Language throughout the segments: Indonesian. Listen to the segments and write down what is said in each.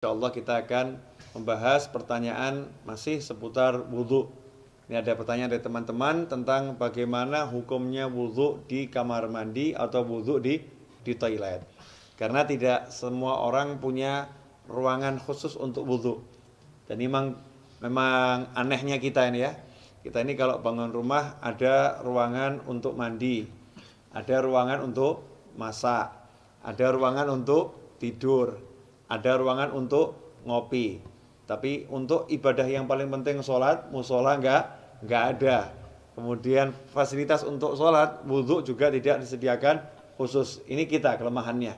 Insyaallah kita akan membahas pertanyaan masih seputar wudhu. Ini ada pertanyaan dari teman-teman tentang bagaimana hukumnya wudhu di kamar mandi atau wudhu di toilet. Karena tidak semua orang punya ruangan khusus untuk wudhu. Dan memang anehnya kita ini ya. Kita ini kalau bangun rumah ada ruangan untuk mandi, ada ruangan untuk masak, ada ruangan untuk tidur, ada ruangan untuk ngopi. Tapi untuk ibadah yang paling penting sholat, musola enggak ada. Kemudian fasilitas untuk sholat, wudhu juga tidak disediakan khusus. Ini kita kelemahannya.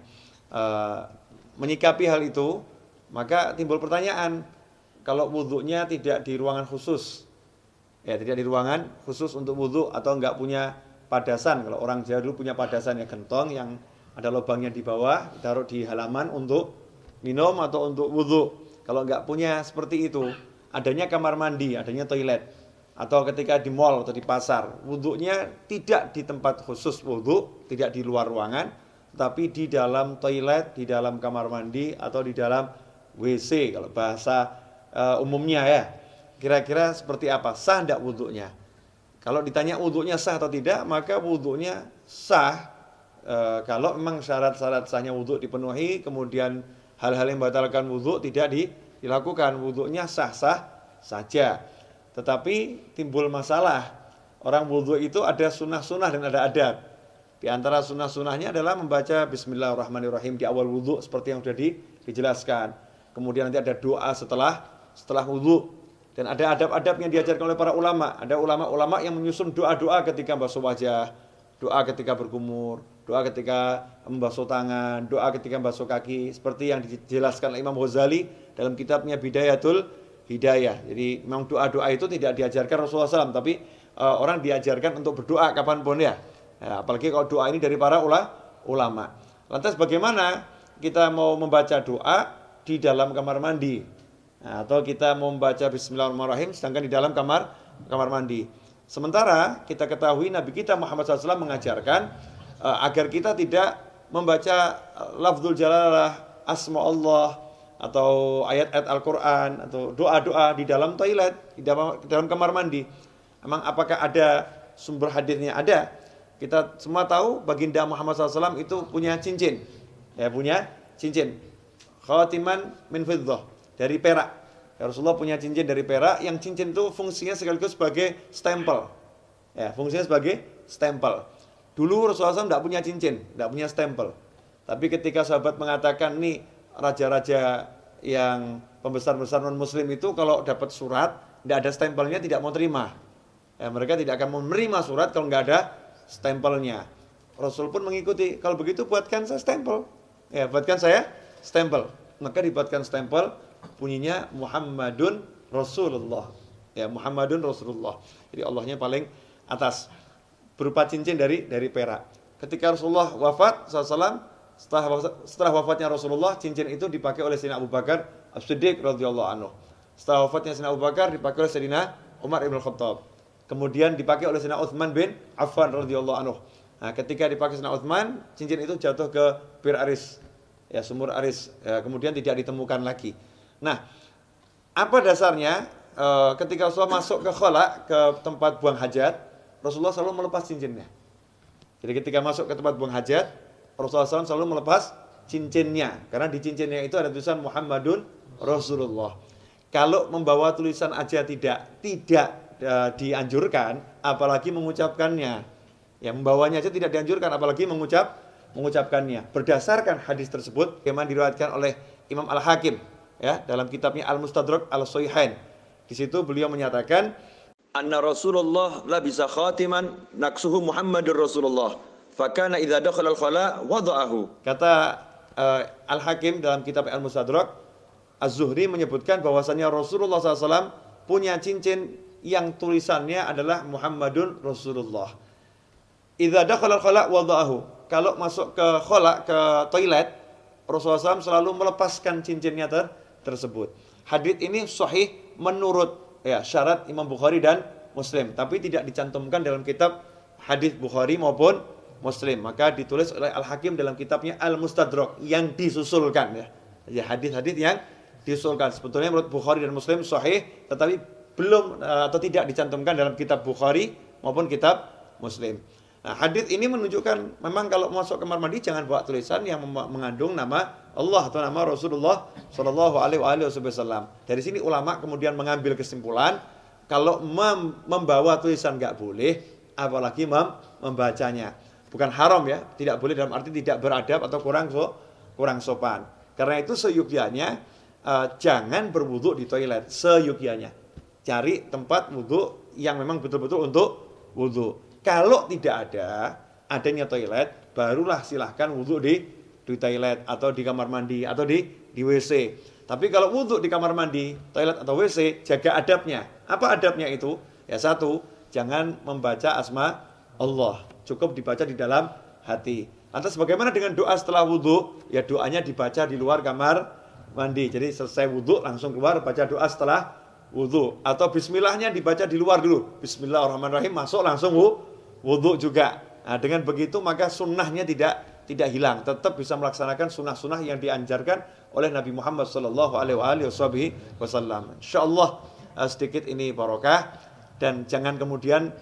Menyikapi hal itu, maka timbul pertanyaan, kalau wudhunya tidak di ruangan khusus, ya tidak di ruangan khusus untuk wudhu atau enggak punya padasan. Kalau orang Jawa dulu punya padasan ya, gentong yang ada lubangnya di bawah, taruh di halaman untuk minum atau untuk wudhu. Kalau nggak punya seperti itu, adanya kamar mandi, adanya toilet, atau ketika di mall atau di pasar, wudhunya tidak di tempat khusus wudhu, tidak di luar ruangan, tapi di dalam toilet, di dalam kamar mandi, atau di dalam WC kalau bahasa umumnya ya. Kira-kira seperti apa? Sah tidak wudhunya? Kalau ditanya wudhunya sah atau tidak, maka wudhunya sah kalau memang syarat-syarat sahnya wudhu dipenuhi, kemudian hal-hal yang membatalkan wudhu tidak dilakukan, wudhunya sah-sah saja. Tetapi timbul masalah, orang wudhu itu ada sunnah-sunnah dan ada adab. Di antara sunnah-sunnahnya adalah membaca Bismillahirrahmanirrahim di awal wudhu seperti yang sudah dijelaskan. Kemudian nanti ada doa setelah wudhu. Dan ada adab-adab yang diajarkan oleh para ulama. Ada ulama-ulama yang menyusun doa-doa ketika basuh wajah, doa ketika berkumur, doa ketika membasuh tangan, doa ketika membasuh kaki, seperti yang dijelaskan oleh Imam Ghazali dalam kitabnya Bidayatul Hidayah. Jadi memang doa-doa itu tidak diajarkan Rasulullah SAW, tapi orang diajarkan untuk berdoa kapanpun ya. Apalagi kalau doa ini dari para ulama. Lantas bagaimana kita mau membaca doa di dalam kamar mandi? Atau kita mau membaca Bismillahirrahmanirrahim sedangkan di dalam kamar mandi. Sementara kita ketahui Nabi kita Muhammad SAW mengajarkan agar kita tidak membaca lafzul jalalah, asma Allah, atau ayat-ayat Al-Quran, atau doa-doa di dalam toilet, di dalam kamar mandi. Emang apakah ada sumber hadisnya? Ada. Kita semua tahu baginda Muhammad SAW itu punya cincin. Ya, punya cincin. Khatiman min fiddah, dari perak. Ya, Rasulullah punya cincin dari perak, yang cincin itu fungsinya sekaligus sebagai stempel. Ya, fungsinya sebagai stempel. Dulu Rasulullah SAW tidak punya cincin, tidak punya stempel. Tapi ketika sahabat mengatakan, nih raja-raja yang pembesar-besar non-muslim itu kalau dapat surat, tidak ada stempelnya tidak mau terima. Ya, mereka tidak akan menerima surat kalau nggak ada stempelnya. Rasul pun mengikuti, kalau begitu buatkan saya stempel. Ya, buatkan saya stempel. Maka dibuatkan stempel, bunyinya Muhammadun Rasulullah. Ya, Muhammadun Rasulullah. Jadi Allahnya paling atas, berupa cincin dari perak. Ketika Rasulullah wafat SAW, setelah wafatnya Rasulullah, cincin itu dipakai oleh Sayyidina Abu Bakar As-Siddiq radhiyallahu anhu. Setelah wafatnya Sayyidina Abu Bakar dipakai oleh Sayyidina Umar ibn Khattab. Kemudian dipakai oleh Sayyidina Utsman bin Affan radhiyallahu anhu. Nah, ketika dipakai Sayyidina Utsman, cincin itu jatuh ke Bir Aris, ya, sumur Aris. Ya, kemudian tidak ditemukan lagi. Nah, apa dasarnya? Ketika Rasulullah masuk ke khala, ke tempat buang hajat, Rasulullah selalu melepas cincinnya. Jadi ketika masuk ke tempat buang hajat, Rasulullah SAW selalu melepas cincinnya. Karena di cincinnya itu ada tulisan Muhammadun Rasulullah. Kalau membawa tulisan aja tidak dianjurkan, apalagi mengucapkannya. Ya, membawanya aja tidak dianjurkan, apalagi mengucapkannya. Berdasarkan hadis tersebut, bagaimana diriwayatkan oleh Imam Al-Hakim, ya, dalam kitabnya Al-Mustadrak Al-Sahihain. Di situ beliau menyatakan, anna Rasulullah labisa khatiman naksuhu Muhammadur Rasulullah fakana idza dakhala al-khala wada'ahu. Kata Al-Hakim dalam kitab Al-Mustadrak, Az-Zuhri menyebutkan bahwasanya Rasulullah SAW punya cincin yang tulisannya adalah Muhammadun Rasulullah. Idza dakhala al-khala wada'ahu. Kalau masuk ke khala, ke toilet, Rasulullah SAW selalu melepaskan cincinnya tersebut. Hadis ini sahih menurut syarat Imam Bukhari dan Muslim, tapi tidak dicantumkan dalam kitab hadis Bukhari maupun Muslim. Maka ditulis oleh Al-Hakim dalam kitabnya Al-Mustadrak yang disusulkan, ya hadis-hadis yang diusulkan. Sebetulnya menurut Bukhari dan Muslim sahih, tetapi belum atau tidak dicantumkan dalam kitab Bukhari maupun kitab Muslim. Nah, hadis ini menunjukkan memang kalau masuk kamar mandi jangan bawa tulisan yang mengandung nama Allah atau nama Rasulullah Shallallahu Alaihi Wasallam. Dari sini ulama kemudian mengambil kesimpulan kalau membawa tulisan nggak boleh, apalagi membacanya. Bukan haram ya, tidak boleh dalam arti tidak beradab atau kurang sopan. Karena itu seyukyanya jangan berwudu di toilet, seyukyanya. Cari tempat wudu yang memang betul-betul untuk wudu. Kalau tidak adanya toilet, barulah silahkan wudu di toilet atau di kamar mandi atau di WC. Tapi kalau wudu di kamar mandi, toilet atau WC, jaga adabnya. Apa adabnya itu? Ya satu, jangan membaca asma Allah. Cukup dibaca di dalam hati. Lantas bagaimana dengan doa setelah wudu? Ya doanya dibaca di luar kamar mandi. Jadi selesai wudu langsung keluar baca doa setelah wudu. Atau bismillahnya dibaca di luar dulu. Bismillahirrahmanirrahim, masuk langsung wudu juga. Nah, dengan begitu maka sunnahnya tidak hilang, tetap bisa melaksanakan sunnah-sunnah yang dianjarkan oleh Nabi Muhammad Sallallahu Alaihi Wasallam. Insyaallah sedikit ini barokah dan jangan kemudian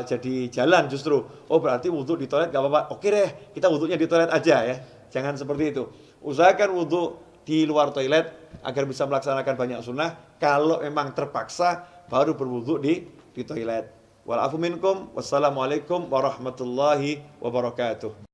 jadi jalan justru. Oh berarti wudu di toilet gak apa-apa. Oke deh, kita wudunya di toilet aja ya. Jangan seperti itu. Usahakan wudu di luar toilet agar bisa melaksanakan banyak sunnah. Kalau memang terpaksa baru berwudu di toilet. Wal afu minkum. Wassalamualaikum warahmatullahi wabarakatuh.